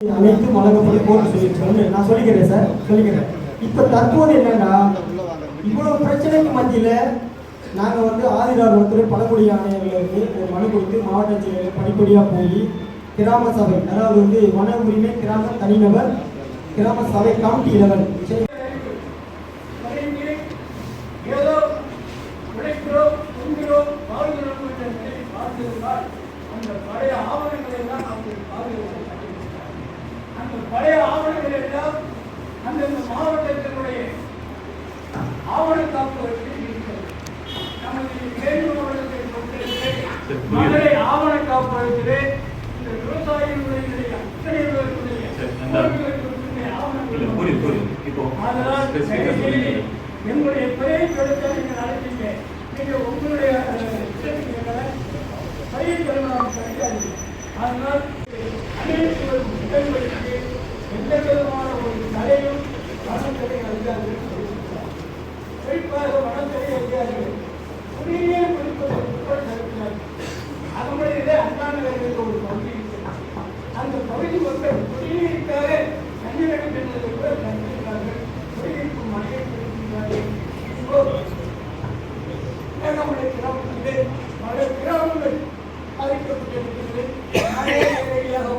அனைத்தும் வழங்கப்படும் போட்டு சொல்லிட்டு நான் சொல்லிக்கிறேன் சார், சொல்லிக்கிறேன். இப்போ தற்போது என்னன்னா, இவ்வளவு பிரச்சனைக்கு மத்தியில் நாங்கள் வந்து ஆதிரார் ஒருத்தர் பழங்குடி ஆணையர்களுக்கு ஒரு மனு கொடுத்து மாவட்ட ஆட்சியர்கள் படிப்படியாக போய் கிராம சபை, அதாவது வந்து வன உரிமை கிராம தனிநபர் கிராம சபை கமிட்டி லெவல் ஏதோ உழைக்கிறோம் உண்கிறோம் வாழ்கிறோம் என்ற நிலையை பார்த்திருந்தால் அந்த பழைய ஆவணங்களை எல்லாம் அவர்கள் பாதுகாப்பு, அந்த பழைய ஆவணங்கள் எல்லாம் அந்தந்த மாவட்டத்தினுடைய ஆவண காப்புகளுக்கு இருக்கிறது. நமது வேலூர் மாவட்டத்தை பொறுத்தவரை மதுரை ஆவண காப்பகத்திலே இந்த விவசாயிகளுடைய அத்தனை ஆவணங்கள் என்னுடைய பெரிய கொடுத்த நீங்கள் அழைத்தீங்க. நீங்கள் உங்களுடைய பயிர் பெருமானம் கிடைக்காது. அதனால் அனைத்து முதல்வருக்கு எந்த விதமான ஒரு தடையும் வனத்துறை அதிகாரிகள் குறிப்பாக வனத்துறை அதிகாரிகள் குடிநீர் குடிப்பதற்கு கூட நடத்தினார்கள். அதனுடைய அண்ணாநகரில் ஒரு பகுதி இருக்கிறது. அந்த பகுதி மக்கள் குடிநீருக்காக தண்ணீர் எடுக்கின்றதை கூட நடத்தினார்கள். குடிநீருக்கு மழையை கொடுக்கின்றார்கள். நம்முடைய கிராமத்திலே பல கிராமங்கள் அழைக்கப்பட்டிருக்கிறது.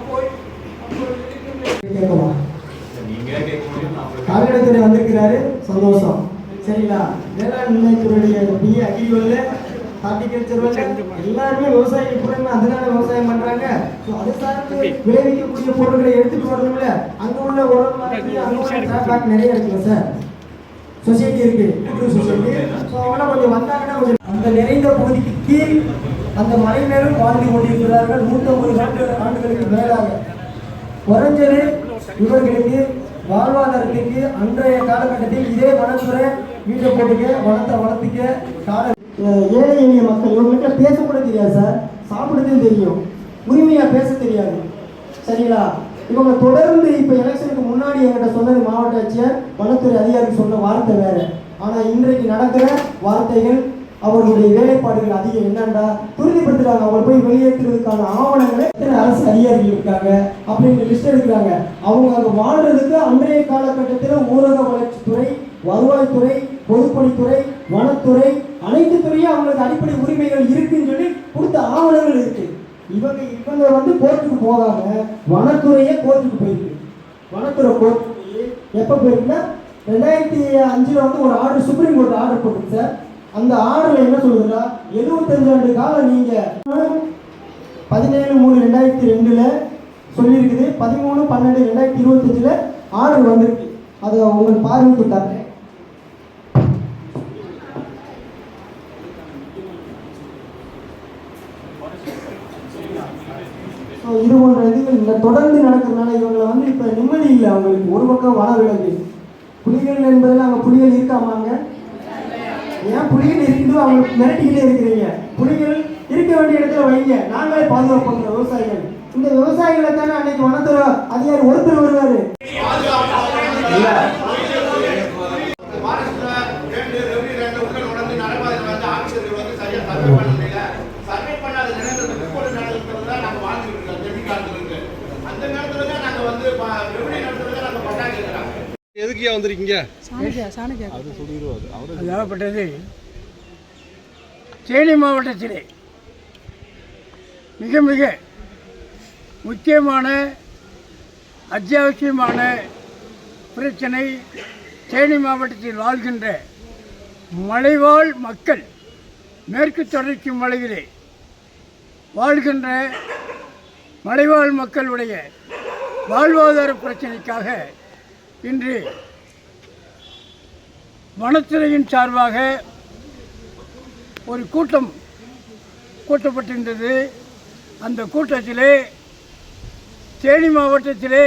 போய் கால்நடைத்துறை வந்திருக்கிறாரு, சந்தோஷம். சரிங்களா? வேளாண்மைத்துறையுடைய பிஏ அக்ரிகல்ல ஹார்டிகல்ச்சர் எல்லாருமே விவசாயம் கூட அதனால விவசாயம் பண்றாங்க. அதை சார்ந்து விளைவிக்கக்கூடிய பொருட்களை எடுத்துட்டு வரணும்ல. அங்க உள்ள உரம் அங்க உள்ள டிராபேக் நிறைய இருக்குல்ல சார். சொசைட்டி இருக்கு, கூட்டுறவு சொசைட்டி. ஸோ அவங்களாம் கொஞ்சம் வந்தாங்கன்னா கொஞ்சம் அந்த நிறைந்த பகுதிக்கு கீழ் அந்த மலையினரும் வாழ்ந்து கொண்டிருக்கிறார்கள். 150 ஆண்டுகளுக்கு மேலாக குறைஞ்சது இவர்களுக்கு வாழ்வாதாரத்துக்கு அன்றைய காலகட்டத்தில் இதே வனத்துறை வீட்டை போட்டுக்க வனத்தை வளர்த்துக்க கால ஏழை எளிய மக்கள் இவங்ககிட்ட பேசக்கூட தெரியாது சார், சாப்பிடுறதும் தெரியும், உரிமையா பேச தெரியாது. சரிங்களா? இவங்க தொடர்ந்து இப்போ எலெக்ஷனுக்கு முன்னாடி என்கிட்ட சொன்னது மாவட்ட ஆட்சியர் வனத்துறை அதிகாரி சொன்ன வார்த்தை வேற. ஆனால் இன்றைக்கு நடக்கிற வார்த்தைகள் அவர்களுடைய வேலைப்பாடுகள் அதிகம் என்னண்டா துரிதப்படுத்துறாங்க. அவங்க போய் வெளியேற்றுறதுக்கான ஆவணங்களை எத்தனை அரசு அதிகாரிகள் இருக்காங்க அப்படின்னு லிஸ்ட் எடுக்கிறாங்க. அவங்க அங்கே வாழ்றதுக்கு அன்றைய காலகட்டத்தில் ஊரக வளர்ச்சித்துறை, வருவாய்த்துறை, பொதுப்பணித்துறை, வனத்துறை அனைத்து துறையும் அவங்களுக்கு அடிப்படை உரிமைகள் இருக்குன்னு சொல்லி கொடுத்த ஆவணங்கள் இருக்கு. இவங்க வந்து கோர்ட்டுக்கு போகாம வனத்துறையே கோர்ட்டுக்கு போயிருக்கு. வனத்துறை கோர்ட்டுக்கு எப்போ போயிருக்குன்னா 2005 வந்து ஒரு ஆர்டர் சுப்ரீம் கோர்ட் ஆர்டர் போட்டுருக்கு சார். அந்த ஆர்டர்ல என்ன சொல்லுதுன்னா 75 ஆண்டு காலம் நீங்க 17/3/2002 சொல்லியிருக்குது. 13/12/2025 ஆர்டர் வந்திருக்கு. அதை உங்களுக்கு பார்வைக்கு தரேன். இது போன்ற இதுகள் இந்த தொடர்ந்து நடக்கிறதுனால இவங்களை வந்து இப்போ நிம்மதி இல்லை. அவங்களுக்கு ஒரு பக்கம் வனவிலங்கு புலிகள் என்பதில் அங்கே புலிகள் இருக்காமாங்க. ஏன் புலிகள் இருக்குதோ அவங்களுக்கு மிரட்டிக்கிட்டே இருக்கிறீங்க. புலிகள் இருக்க வேண்டிய இடத்துல வைங்க, நாங்களே பாதுகாப்பு பண்ணுற விவசாயிகள். இந்த விவசாயிகளை தானே அன்னைக்கு வனத்துறை அதிகாரி ஒருத்தர் வருவாரு. எதுக்கு வந்திருக்கீங்க? அதாகப்பட்டது தேனி மாவட்டத்திலே மிக மிக முக்கியமான அத்தியாவசியமான பிரச்சனை. தேனி மாவட்டத்தில் வாழ்கின்ற மலைவாழ் மக்கள், மேற்கு தொடர்ச்சி மலையிலே வாழ்கின்ற மலைவாழ் மக்களுடைய வாழ்வாதார பிரச்சனைக்காக இன்று வனத்துறையின் சார்பாக ஒரு கூட்டம் கூட்டப்பட்டிருந்தது. அந்த கூட்டத்திலே தேனி மாவட்டத்திலே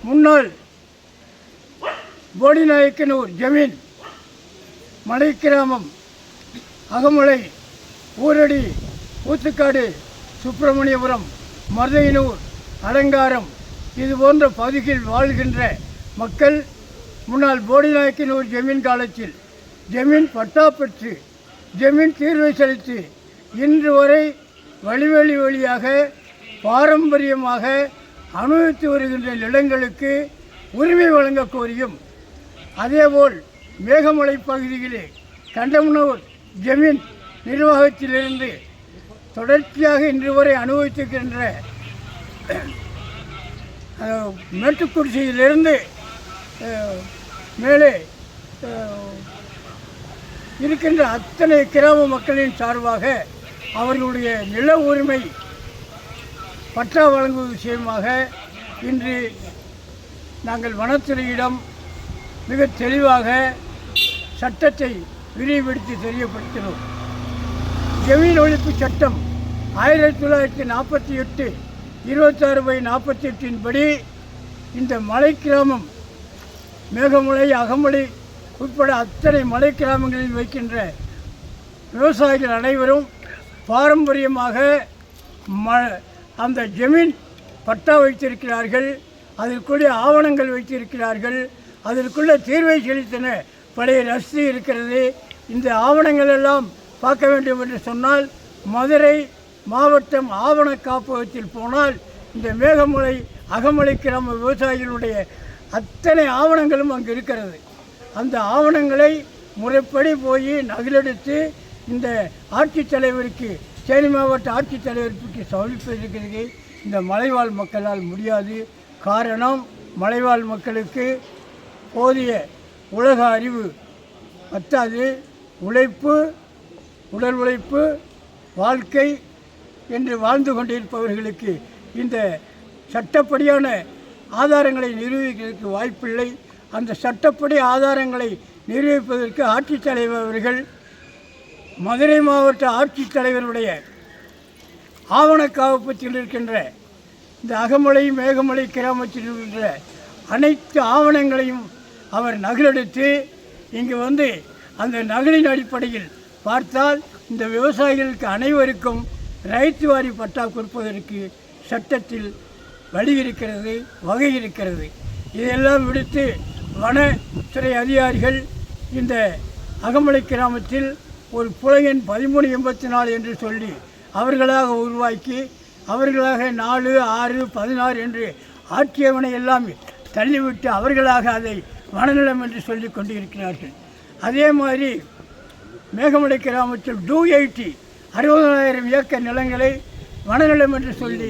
முன்னாள் போடிநாயக்கனூர் ஜமீன், மலை கிராமம், அகமலை, ஊரடி, ஊத்துக்காடு, சுப்பிரமணியபுரம், மருதையனூர், அலங்காரம் இது போன்ற பகுதிகளில் வாழ்கின்ற மக்கள் முன்னாள் போடிநாயக்கனூர் ஜமீன் காலத்தில் ஜமீன் பட்டா பெற்று ஜமீன் தீர்வை செலுத்தி இன்று வரை வழிவழியாக பாரம்பரியமாக அனுபவித்து வருகின்ற நிலங்களுக்கு உரிமை வழங்க கோரியும், அதேபோல் மேகமலை பகுதியிலே கண்டமனூர் ஜமீன் நிர்வாகத்திலிருந்து தொடர்ச்சியாக இன்று வரை அனுபவித்திருக்கின்ற மேட்டுக்குடிசையிலிருந்து மேலே இருக்கின்ற அத்தனை கிராம மக்களின் சார்பாக அவர்களுடைய நில உரிமை பட்டா வழங்குவது விஷயமாக இன்று நாங்கள் வனத்துறையிடம் மிக தெளிவாக சட்டத்தை விரிவுபடுத்தி தெரியப்படுத்தினோம். ஜமீன் ஒழிப்பு சட்டம் 1948 26/48 படி இந்த மலை கிராமம் மேகமலை, அகமலை உட்பட அத்தனை மலை கிராமங்களில் வைக்கின்ற விவசாயிகள் அனைவரும் பாரம்பரியமாக அந்த ஜமீன் பட்டா வைத்திருக்கிறார்கள், அதற்குரிய ஆவணங்கள் வைத்திருக்கிறார்கள், அதற்குள்ள தீர்வை செலுத்தின பழைய ரசீது இருக்கிறது. இந்த ஆவணங்கள் எல்லாம் பார்க்க வேண்டும் என்று சொன்னால் மதுரை மாவட்டம் ஆவண காப்பகத்தில் போனால் இந்த மேகமலை அகமலை கிராம விவசாயிகளுடைய அத்தனை ஆவணங்களும் அங்கு இருக்கிறது. அந்த ஆவணங்களை முறைப்படி போய் நகலெடுத்து இந்த ஆட்சித்தலைவருக்கு, தேனி மாவட்ட ஆட்சித்தலைவருக்கு சமர்ப்பிப்பதற்கு இந்த மலைவாழ் மக்களால் முடியாது. காரணம், மலைவாழ் மக்களுக்கு போதிய உலக அறிவு பத்தாது. உழைப்பு, உடல் உழைப்பு, வாழ்க்கை என்று வாழ்ந்து கொண்டிருப்பவர்களுக்கு இந்த சட்டப்படியான ஆதாரங்களை நிரூபிப்பதற்கு வாய்ப்பில்லை. அந்த சட்டப்படி ஆதாரங்களை நிரூபிப்பதற்கு ஆட்சித்தலைவர் அவர்கள் மதுரை மாவட்ட ஆட்சித்தலைவருடைய ஆவண காப்பகத்தில் இருக்கின்ற இந்த அகமலை மேகமலை கிராமத்தில் இருக்கின்ற அனைத்து ஆவணங்களையும் அவர் நகலெடுத்து இங்கு வந்து அந்த நகலின் அடிப்படையில் பார்த்தால் இந்த விவசாயிகளுக்கு அனைவருக்கும் ரைத்து வாரி பட்டா கொடுப்பதற்கு சட்டத்தில் வழி இருக்கிறது, வகை இருக்கிறது. இதையெல்லாம் விடுத்து வனத்துறை அதிகாரிகள் இந்த அகமலை கிராமத்தில் ஒரு புலையன் 1384 என்று சொல்லி அவர்களாக உருவாக்கி அவர்களாக 4, 6, 16 என்று ஆட்சேபனை எல்லாம் தள்ளிவிட்டு அவர்களாக அதை வனநிலம் என்று சொல்லி கொண்டிருக்கிறார்கள். அதே மாதிரி மேகமலை கிராமத்தில் 280 ஏக்கர் நிலங்களை வனநிலம் என்று சொல்லி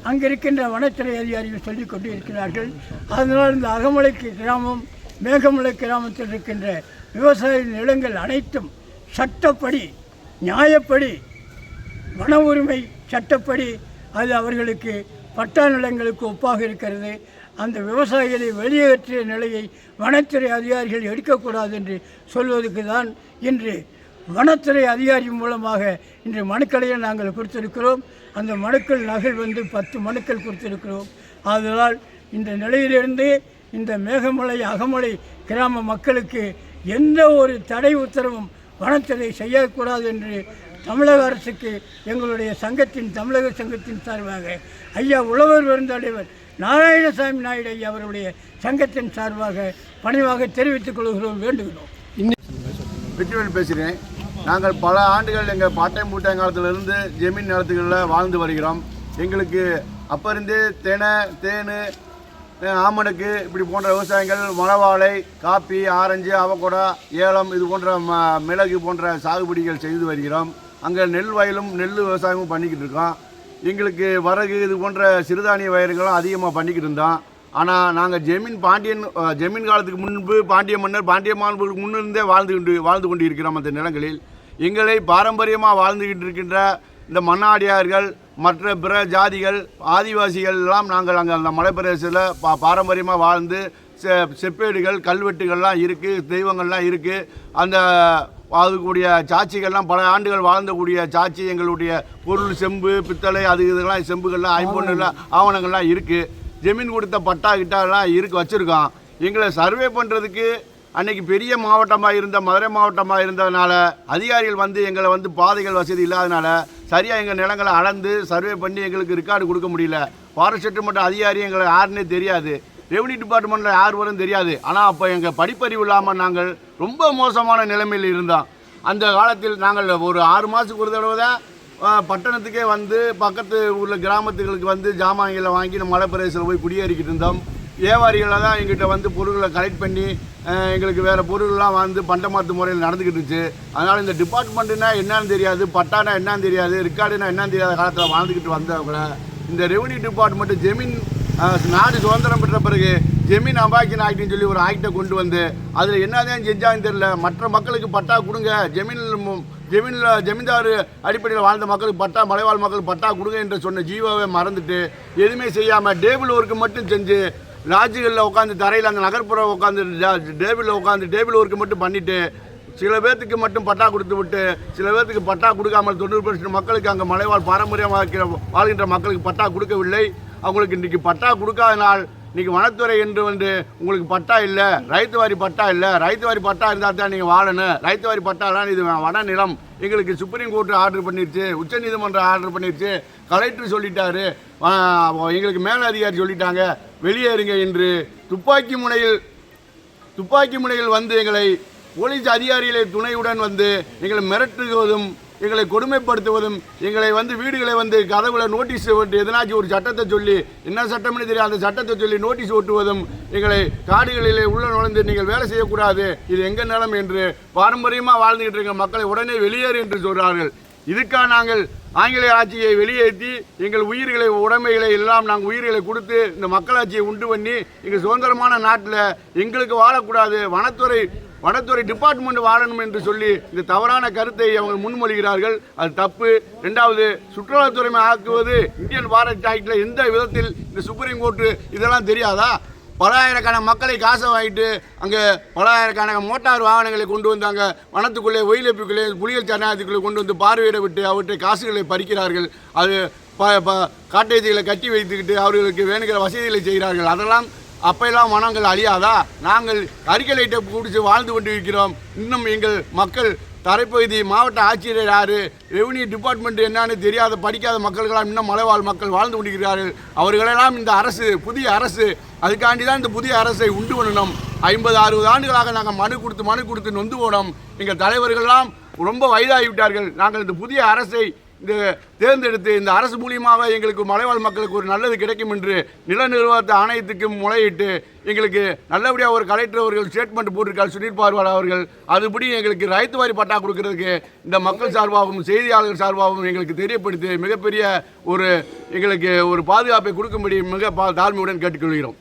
அங்கிருக்கின்ற வனத்துறை அதிகாரிகள் சொல்லிக் கொண்டு இருக்கிறார்கள். அதனால் இந்த அகமலை கிராமம் மேகமலை கிராமத்தில் இருக்கின்ற விவசாய நிலங்கள் அனைத்தும் சட்டப்படி, நியாயப்படி, வன உரிமை சட்டப்படி அது அவர்களுக்கு பட்டா நிலங்களுக்கு ஒப்பாக இருக்கிறது. அந்த விவசாயிகளை வெளியேற்றிய நிலையை வனத்துறை அதிகாரிகள் எடுக்கக்கூடாது என்று சொல்வதற்கு தான் இன்று வனத்துறை அதிகாரி மூலமாக இன்று மனுக்களையும் நாங்கள் கொடுத்திருக்கிறோம். அந்த மனுக்கள் நகல் 10 மனுக்கள் கொடுத்திருக்கிறோம். ஆதலால் இந்த நிலையிலிருந்து இந்த மேகமலை அகமலை கிராம மக்களுக்கு எந்த ஒரு தடை உத்தரவும் வனத்துறை செய்யக்கூடாது என்று தமிழக அரசுக்கு எங்களுடைய சங்கத்தின், தமிழக சங்கத்தின் சார்பாக ஐயா உழவர் விருந்தலைவர் நாராயணசாமி நாயுடு ஐயா அவருடைய சங்கத்தின் சார்பாக பணிவாக தெரிவித்துக் கொள்கிறோம், வேண்டுகிறோம். வெற்றிவேல் பேசுகிறேன். நாங்கள் பல ஆண்டுகள் எங்கள் பாட்டையம் பூட்டாயம் காலத்திலிருந்து ஜமீன் நிலத்துகளில் வாழ்ந்து வருகிறோம். எங்களுக்கு அப்போ இருந்தே தேன், ஆமணக்கு இப்படி போன்ற விவசாயங்கள், மலவாழை, காப்பி, ஆரஞ்சு, அவகோடா, ஏலம் இது போன்ற மிளகு போன்ற சாகுபடிகள் செய்து வருகிறோம். அங்கே நெல் வயலும் நெல் விவசாயமும் பண்ணிக்கிட்டு இருக்கோம். எங்களுக்கு வரகு இது போன்ற சிறுதானிய வயல்களும் அதிகமாக பண்ணிக்கிட்டு இருந்தோம். ஆனால் நாங்கள் ஜமீன் காலத்துக்கு முன்பு பாண்டிய மாண்புக்கு முன்னிருந்தே வாழ்ந்து கொண்டு இருக்கிறோம். அந்த நிலங்களில் எங்களை பாரம்பரியமாக வாழ்ந்துக்கிட்டு இருக்கின்ற இந்த மன்னாடியார்கள், மற்ற பிற ஜாதிகள், ஆதிவாசிகள் எல்லாம் நாங்கள் அங்கே அந்த மலைப்பிரதேசத்தில் பாரம்பரியமாக வாழ்ந்து செப்பேடுகள், கல்வெட்டுகள்லாம் இருக்குது, தெய்வங்கள்லாம் இருக்குது. அந்த அதுக்கூடிய சாட்சிகள்லாம் பல ஆண்டுகள் வாழ்ந்தக்கூடிய சாட்சி, எங்களுடைய பொருள், செம்பு, பித்தளை, இதெல்லாம் செம்புகள்லாம், ஐம்பொன்னுலாம் ஆவணங்கள்லாம் இருக்குது. ஜமீன் கொடுத்த பட்டா கிட்டாலாம் வச்சுருக்கோம். எங்களை சர்வே பண்ணுறதுக்கு அன்றைக்கி பெரிய மாவட்டமாக இருந்த மதுரை மாவட்டமாக இருந்ததுனால அதிகாரிகள் எங்களை பாதைகள் வசதி இல்லாதனால சரியாக எங்கள் நிலங்களை அளந்து சர்வே பண்ணி எங்களுக்கு ரெக்கார்டு கொடுக்க முடியல. ஃபாரஸ்ட் டிபார்ட்மெண்ட் அதிகாரி எங்களை யாருன்னே தெரியாது, ரெவன்யூ டிபார்ட்மெண்ட்டில் யார் வரும் தெரியாது. ஆனால் அப்போ எங்கள் படிப்பறிவு இல்லாமல் நாங்கள் ரொம்ப மோசமான நிலைமையில் இருந்தோம். அந்த காலத்தில் நாங்கள் ஒரு 6 மாதத்துக்கு ஒரு தடவை தான் பட்டணத்துக்கே வந்து பக்கத்து ஊரில் கிராமத்துகளுக்கு வந்து ஜாமான்களை வாங்கி நம்ம மலை பிரதேசத்தில் போய் குடியேறிக்கிட்டு இருந்தோம். வியாபாரிகளை தான் எங்கிட்ட வந்து பொருட்களை கலெக்ட் பண்ணி எங்களுக்கு வேறு பொருள்லாம் வந்து பண்டமாற்று முறையில் நடந்துக்கிட்டு இருந்துச்சு. அதனால் இந்த டிபார்ட்மெண்ட்டுனா என்னன்னு தெரியாது, பட்டானா என்னன்னு தெரியாது, ரெக்கார்டுனா என்னன்னு தெரியாத காலத்தில் வாழ்ந்துக்கிட்டு வந்தவங்கள இந்த ரெவன்யூ டிபார்ட்மெண்ட்டு ஜெமீன் நாடு சுதந்திரம் பெற்ற பிறகு ஜெமீன் அபாக்கின் ஆக்ட்னு சொல்லி ஒரு ஆக்டை கொண்டு வந்து அதில் என்னதான் செஞ்சான்னு தெரியல. மற்ற மக்களுக்கு பட்டா கொடுங்க, ஜமீன்தார் அடிப்படையில் வாழ்ந்த மக்களுக்கு பட்டா, மலைவாழ் மக்களுக்கு பட்டா கொடுங்க என்று சொன்ன ஜீவோவை மறந்துட்டு எதுவுமே செய்யாமல் டேபிள் ஒர்க்கு மட்டும் செஞ்சு லாட்ஜுகளில் உட்காந்து தரையில் அந்த நகர்ப்புறம் உட்காந்து டேபிள் ஒர்க்கு மட்டும் பண்ணிவிட்டு சில பேர்த்துக்கு மட்டும் பட்டா கொடுத்து விட்டு சில பேர்த்துக்கு பட்டா கொடுக்காமல் 90% மக்களுக்கு அங்கே மலைவாழ் பாரம்பரியமாக வாழ்கின்ற மக்களுக்கு பட்டா கொடுக்கவில்லை. அவங்களுக்கு இன்றைக்கி பட்டா கொடுக்காதனால் இன்றைக்கி வனத்துறை என்று வந்து உங்களுக்கு பட்டா இல்லை, ரைத்து வாரி பட்டா இல்லை, ரைத்து வாரி பட்டா இருந்தால் தான் நீங்கள் வாழணும், ரைத்து வாரி பட்டாலாம் இது வன நிலம் எங்களுக்கு சுப்ரீம் கோர்ட்டு ஆர்டர் பண்ணிடுச்சு, உச்சநீதிமன்றம் ஆர்டர் பண்ணிடுச்சு, கலெக்டர் சொல்லிட்டாரு, எங்களுக்கு மேலதிகாரி சொல்லிட்டாங்க வெளியேறுங்க என்று துப்பாக்கி முனையில் வந்து எங்களை போலீஸ் அதிகாரிகளை துணையுடன் வந்து எங்களை மிரட்டுவதும் எங்களை கொடுமைப்படுத்துவதும் எங்களை வந்து வீடுகளை வந்து கதவுல நோட்டீஸ் ஓட்டு எதனாச்சும் ஒரு சட்டத்தை சொல்லி என்ன சட்டம்னு தெரியும் அந்த சட்டத்தை சொல்லி நோட்டீஸ் ஓட்டுவதும் எங்களை காடுகளிலே உள்ள நுழைந்து நீங்கள் வேலை செய்யக்கூடாது, இது எங்கள் நிலம் என்று பாரம்பரியமாக வாழ்ந்துகிட்டு இருக்க மக்களை உடனே வெளியேறு என்று சொல்கிறார்கள். இதுக்காக நாங்கள் ஆங்கிலேய ஆட்சியை வெளியேற்றி எங்கள் உயிர்களை உடைமைகளை எல்லாம் நாங்கள் உயிர்களை கொடுத்து இந்த மக்களாட்சியை உண்டு பண்ணி எங்கள் சுதந்திரமான நாட்டில் எங்களுக்கு வாழக்கூடாது, வனத்துறை டிபார்ட்மெண்ட் வாழணும் என்று சொல்லி இந்த தவறான கருத்தை அவங்க முன்மொழிகிறார்கள். அது தப்பு. ரெண்டாவது, சுற்றுலாத்துறை ஆக்குவது இந்தியன் ஃபாரஸ்ட் ஆக்டில் எந்த விதத்தில் இந்த சுப்ரீம் கோர்ட்டு இதெல்லாம் தெரியாதா? பலாயிரக்கணக்கான மக்களை காசை வாங்கிட்டு அங்கே பலாயிரக்கணக்கான மோட்டார் வாகனங்களை கொண்டு வந்தாங்க வனத்துக்குள்ளே ஒயிலப்புக்குள்ளே புலிகள் சரணாலயத்துக்குள்ளே கொண்டு வந்து பார்வையிட விட்டு அவற்றை காசுகளை பறிக்கிறார்கள். அது காட்டேஜிகளை கட்டி வைத்துக்கிட்டு அவர்களுக்கு வேணுங்கிற வசதிகளை செய்கிறார்கள். அதெல்லாம் அப்பெல்லாம் வனங்கள் அழியாதா? நாங்கள் அறிக்கை லைட்டை பிடிச்சி வாழ்ந்து கொண்டு இருக்கிறோம். இன்னும் எங்கள் மக்கள் தரைப்பகுதி மாவட்ட ஆட்சியர் யார், ரெவன்யூ டிபார்ட்மெண்ட் என்னன்னு தெரியாத படிக்காத மக்கள்களாம் இன்னும் மலைவாழ் மக்கள் வாழ்ந்து கொண்டிருக்கிறார்கள். அவர்களெல்லாம் இந்த அரசு புதிய அரசு அதுக்காண்டி தான் இந்த புதிய அரசை உண்டு பண்ணணும். 50-60 ஆண்டுகளாக நாங்கள் மனு கொடுத்து நொந்து போனோம். எங்கள் தலைவர்கள்லாம் ரொம்ப வயதாகிவிட்டார்கள். நாங்கள் இந்த புதிய அரசை தேர்ந்தெடுத்து இந்த அரசு மூலியமாக எங்களுக்கு மலைவாழ் மக்களுக்கு ஒரு நல்லது கிடைக்கும் என்று நில நிர்வாகத்தை ஆணையத்துக்கும் முறையிட்டு எங்களுக்கு நல்லபடியாக ஒரு கலெக்டர் அவர்கள் ஸ்டேட்மெண்ட் போட்டிருக்கார் சுனில் பார்வால் அவர்கள். அதுபடி எங்களுக்கு ரைத்து வாரி பட்டா கொடுக்கறதுக்கு இந்த மக்கள் சார்பாகவும் செய்தியாளர்கள் சார்பாகவும் எங்களுக்கு தெரியப்படுத்தி மிகப்பெரிய எங்களுக்கு ஒரு பாதுகாப்பை கொடுக்கும்படி மிக தாழ்மையுடன் கேட்டுக்கொள்கிறோம்.